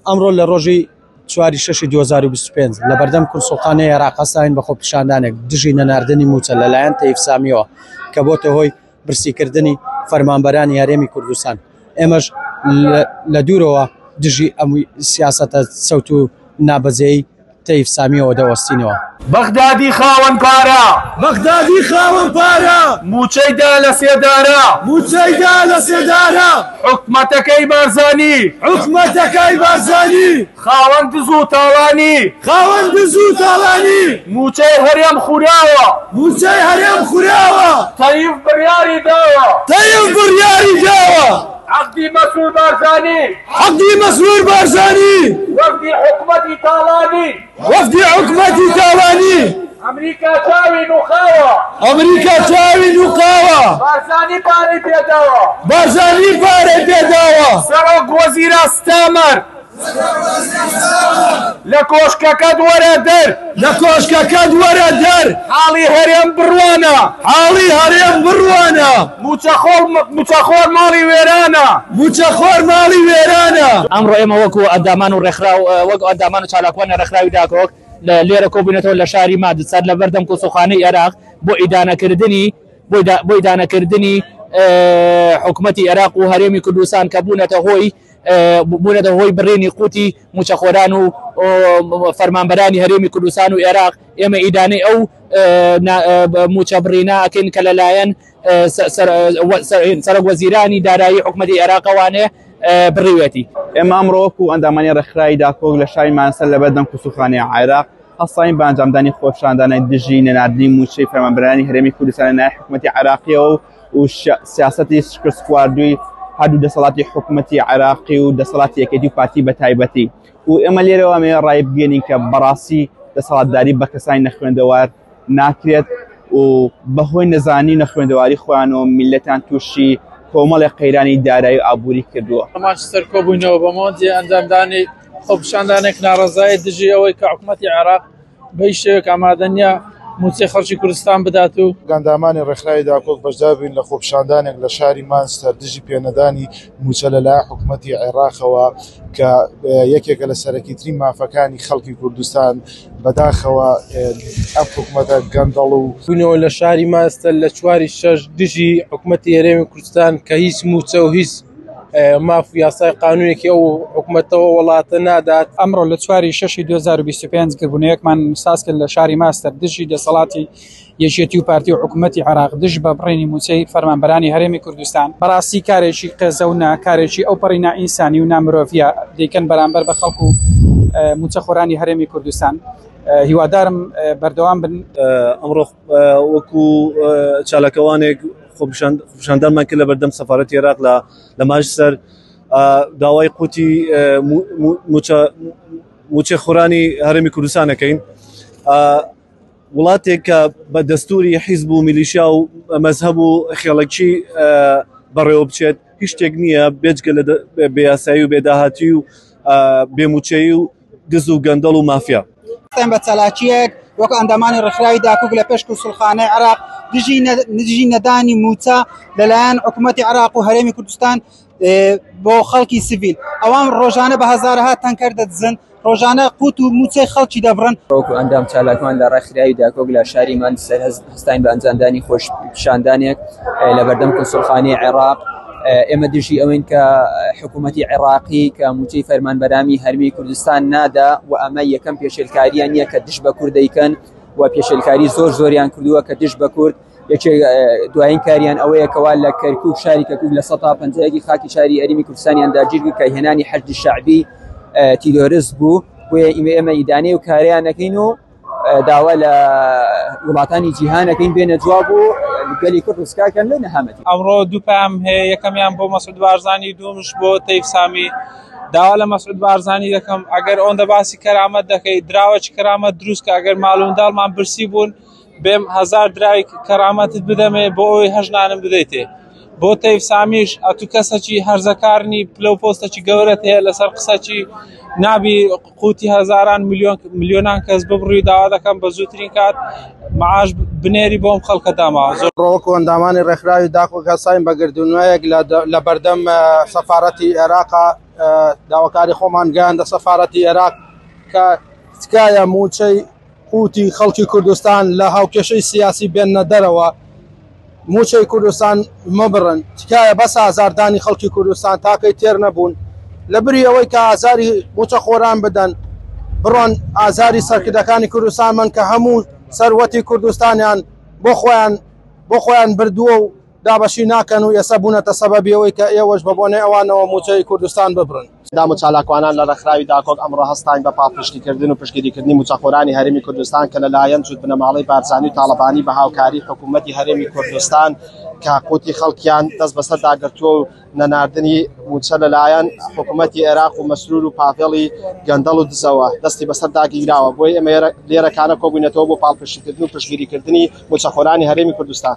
ئەمڕۆ لە ڕۆژی 4/6/2025 لە بەردەم کورسوخانەی عێراق هەستاین بە خۆپیشاندانێک دژی نەناردنی موچە لەلایەن تەیف سامیەوە کە بۆتە هۆی برسیکردنی فەرمانبەرانی هەرێمی کوردستان. ئێمەش لە دوورەوە دژی ئەم سیاسەتە سەوت و نابەجێی تەیف سامیەوە دەوەستینەوە. بەغدادی خاوەن پارە، بەغدادی خاوەن پارە، موچەیدا لە سێدارە، موچەیدا لە سێدارە، حکومەتەکەی بارزانی، حکومەتەکەی بارزانی، خاوەن دز و تاڵانی، خاوەن دز و تاڵانی، موچەی هەرێم خوراوە، موچەی هەرێم خوراوە، تەیف بڕیاری داوە، تەیف بڕیاری داوە، عەقدی مەسرور بارزانی، عەقدی مەسرور بارزانی، وەفدی حکومەتی تاڵانی، وەفدی حکومەتی تاڵانی، ئەمریکا چاوی نوخاوە، ئەمریکا چاوی نوقاوە، بارزانی پارەی پێداوە، بارزانی پارەی پێداوە، سەرۆک وەزیرە ستامەر لە کۆشکەکەت وەرە دەر، لە کۆشکەکەت وەرە دەر، حاڵی هەرێم بڕوانە، حاڵی هەرێم بڕوانە، موچەخۆر ماڵی وێرانە، موچەخۆر ماڵی وێرانە. ئەمڕۆ ئێمە وەکو ئەندامان و ڕێکخراو وەکو ئەندامان و چالاکوانە ڕێکخراوی داکۆک لێرە کۆبوونەتەوە لە شاری مادسەر لە بەردەم کۆسوخانەی عێراق بۆ ئیدانەکردنی حکومەتی عێراق و هەرێمی کوردستان کە بوونەتە هۆی بڕێنی قوتی موچەخۆران و فەرمانبەرانی هەرێمی کوردستان و عێراق. ئێمە ئیدانەی ئەو موچە بڕینە ئەکەین کە لەلایەن سەرۆک وەزیرانی دارایی حکومەتی عێراقەوانێ بڕیوەتی. ئێمە ئەمڕۆ وەکو ئەندامانی ڕێکخراوی داکۆک لە شاری مانسەر لە بەردەم کورسوخانەی عێراق هەستاین بە ئەنجامدانی خۆپیشاندانی دژی نەناردنی موچەی فەرمانبەرانی هەرێمی کوردستان لە نایە حکومەتی عێراقیەوە و سیاسەتی شکست خواردووی هەردوو دەسەڵاتی حکومەتی عێراقی و دەسەڵاتی یەکێتی و پارتی بە تایبەتی. و ئێمە لێرەوە ئەمێ ڕای بگەینین کە بەڕاستی دەسەڵاتداری بە کەسانی نەخوێندەوار ناکرێت و بەهۆی نەزانی نەخوێندەواری خۆیان و میلەتان تووشی کۆمەڵی قەیرانی دارایی و ئابووری کردووە. ئەماش سەرکۆبوونەوە بە مۆنجی ئەنجامدانی خۆپیشاندانێک ناڕەزای دژی ئەوەی کە حکومەتی عێراق بەی شێوەیەک ئامادە نییە موچەی خەڵکی کوردستان بدات و گەندامانی ڕێکخراوی داکۆک بەشدار بووین لە خۆپیشاندانێک لە شاری مانچستەر دژی پێنەدانی موچە لەلایەن حکومەتی عێراقەوە کە یەکێکە لە سەرەکیترین مافەکانی خەڵکی کوردستان بەداخەوە ئەم حکومەتە گەندەڵ و بوونەوە لە شاری مانچستەر لە 4/6 دژی حکومەتی هەرێمی کوردستان کە هیچ موچە و هیچ ماف یاسای قانونێکی ئەو حکومەتەوە وڵاتە نادات. ئەمڕۆ لە 4/6/2025 کردبوونەیەکمان ساز کرد لە شاری ماستەر دژی دەسەڵاتی یەکێتی و پارتی و حکومەتی عێراق دژ بە بڕێنی موچەی فەرمانبەرانی هەرێمی کوردستان. بەڕاستی کارێکی قێزەونە، کارێکی ئەو پەڕی نائینسانی و نامرۆڤیە دەیکەن بەرامبەر بە خەڵکو و موچەخۆرانی هەرێمی کوردستان. هیوادارم بەردەوام بن. ئەمڕۆ وەکو چالاکەوانێک خۆپیشاندانمان کرد لە بەردەم سەفارەتی عێراق لە مانچستەر داوای قوتی موچەخۆرانی هەرێمی کوردستان دەکەین. وڵاتێک کە بە دەستوری حیزب و میلیشیا و مەزهەب و خێڵەکی بەڕێوە بچێت هیچ شتێک نییە بێجگە لە بێیاسایی و بێداهاتی و بێموچەیی و دز و گەندەڵ و مافیا. بە چالاکیەک وەکو ئەندامانی ڕێکخراوی داکۆک لە پێش کورسوخانەی عێراق دژی نەدانی موچە لەلایەن حکومەتی عێراق و هەرێمی کوردستان بۆ خەڵکی سیڤیل. ئەوان ڕۆژانە بە هەزارەها تەنکەر دەدزن، ڕۆژانە قوت و موچەی خەڵکی دەبڕن. وەکو ئەندام چالاکمان لە ڕێکخراوی داکۆک لە شاری مانچستەر هەستاین بە ئەنجامدانی خۆپیشاندانێک لە بەردەم کورسوخانەی عێراق. ئێمە دژی ئەوەین کە حکوومەتی عێراقی کە موچەی فەرمانبەرانی هەرێمی کوردستان نادا و ئەمە یەکەم پێشێلکاریان نییە کە دژ بە کورد دەیکەن و پێشێلکاری زۆریان کردووە کە دژ بە کورد. دوایین کاریان ئەوەیە کەوا لە کەرکوک شاری کەرکوک لە 150 خاکی شاری هەرێمی کوردستانیان داگیر بوو کە هێنانی حەشدی شەعبی تیرۆریست بوو. بۆیە ئێمە ئیدانەی و کاریان نەکەین و داوا لە وڵاتانی جیهانەکەین بێنە جواب و گەلی کورد ڕزگارکەن لە نەهامەتی. ئەمڕۆ دوو پام هەیە، یەکەمیان بۆ مەسعود بارزانی، دووەمش بۆ تەیف سامی. داوا لە مەسعود بارزانی دەکەم ئەگەر ئەوەندە باسی کەرامەت دەکەی دراوەی کەرامەت دروست کە ئەگەر ماڵونداڵمان برسی بوون بێم 1000 دراوی کەرامەتت بدەمێ بۆ ئەوەی هەژنانم بدەیتێ. بۆ تەیف سامیش ئەتو کەسەکی هەرزەکارنی پلە و پۆستەکی گەورەت هەیە لەسەر قسەکی نابی قوتی هەزاران میلیۆنان کەس ببڕی. داوا دەکەم بە زووترین کات معاش بنێری بۆم خەڵکە داماوە. ڕۆکو ئەندامانی ڕێکخراوی داکۆک هەستاین بە گردونوەیەک لە بەردەم سەفارەتی عێراق داواکاری خۆمان گەیاندە سەفارەتی عێراق کە تکایە موچەی قوتی خەڵکی کوردستان لە هاوکێشەی سیاسی بێنە دەرەوە موچەی کوردستان مەبڕن تکایە بەس ئازاردانی خەڵکی کوردستان تاکەی تێر نەبوون لە بری ئەوەی کە ئازاری موچە خۆران بدەن بڕۆن ئازاری سەرکردەکانی کوردستان من کە هەموو سەروەتی کوردستانیان بۆ خۆیان بردووە و دابەشی ناکەن و ئێستا بوونەتە سەبەبیەوەی کە ئێوەش بە بۆنەی ئەوانەوە موچەی کوردستان ببرن. دام و چالاکوانان لە ڕێکخراوی داکۆک ئەمڕۆ هەستان بە پاڵپشتیکردن و پشتگیریکردنی موچەخۆرانی هەرێمی کوردستان کە لەلایەن جوت بنەماڵەی بارزانی و تاڵەبانی بە هاوکاری حکوومەتی هەرێمی کوردستان کە قوتی خەڵکیان دەست بەسەر داگرتووە و نەناردنی موچە لەلایەن حکوومەتی عێراق و مەسرور و پاڤێڵی گەندەڵ و دزەوە دەستی بەسەر داگیراوە بۆی ئێمە لێرەکانە کۆبوونەتەوە بۆ پاڵپشتیکردن و پشتگیریکردنی موچەخۆرانی هەرێمی کوردستان.